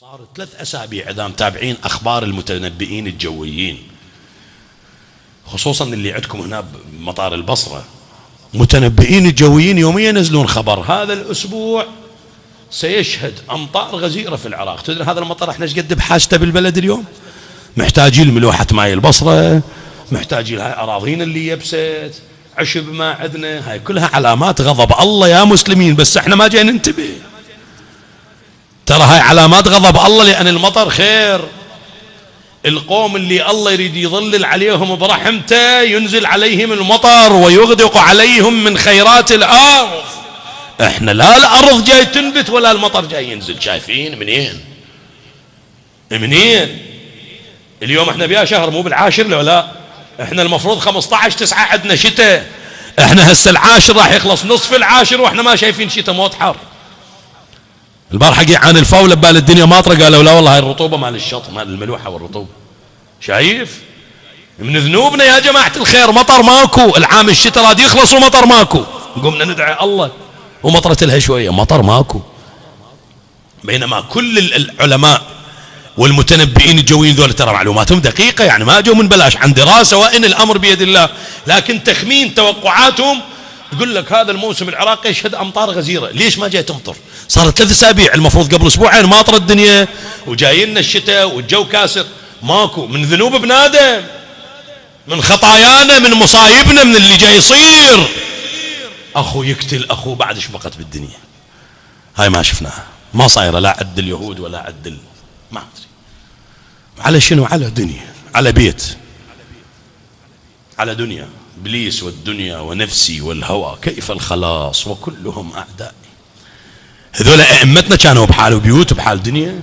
صارت 3 أسابيع إذا متابعين أخبار المتنبئين الجويين، خصوصا اللي عندكم هنا بمطار البصرة، متنبئين الجويين يوميا ينزلون خبر هذا الأسبوع سيشهد أمطار غزيرة في العراق. تدري هذا المطر احنا ايش قد بحاجته بالبلد اليوم؟ محتاجين ملوحة ماي البصرة، محتاجين هاي أراضينا اللي يبست، عشب ما عندنا، هاي كلها علامات غضب الله يا مسلمين، بس احنا ما جاي ننتبه. ترى هاي علامات غضب الله، لأن المطر خير. القوم اللي الله يريد يظلل عليهم برحمته ينزل عليهم المطر ويغدق عليهم من خيرات الأرض. احنا لا الأرض جاي تنبت ولا المطر جاي ينزل. شايفين منين اليوم احنا بيا شهر مو بالعاشر لو لا، احنا المفروض 15/9 عندنا شتاء، احنا هسه العاشر راح يخلص نصف العاشر واحنا ما شايفين شتاء، موت حر. البارحة عن الفاولة ببال الدنيا ماطرة، قالوا لا والله هاي الرطوبة مال الشط مال الملوحة والرطوبة. شايف من ذنوبنا يا جماعة الخير، مطر ماكو، العام الشتاء راد يخلص ومطر ماكو، قمنا ندعي الله ومطرت لها شوية، مطر ماكو. بينما كل العلماء والمتنبئين الجويين ذول ترى معلوماتهم دقيقة، يعني ما اجوا من بلاش، عن دراسة، وإن الأمر بيد الله، لكن تخمين توقعاتهم يقول لك هذا الموسم العراقي يشهد أمطار غزيرة. ليش ما جاي تمطر؟ صارت 3 أسابيع، المفروض قبل أسبوعين ماطر الدنيا وجاينا الشتاء والجو كاسر، ماكو. من ذنوب ابن آدم، من خطايانا، من مصايبنا، من اللي جاي يصير. أخو يقتل أخو بعد ايش بقت بالدنيا؟ هاي ما شفناها، ما صايرة لا عد اليهود ولا عد ما أدري على شنو، على دنيا، على بيت، على دنيا، إبليس والدنيا ونفسي والهوى، كيف الخلاص وكلهم أعدائي. هذول أئمتنا كانوا بحال بيوت وبحال دنيا.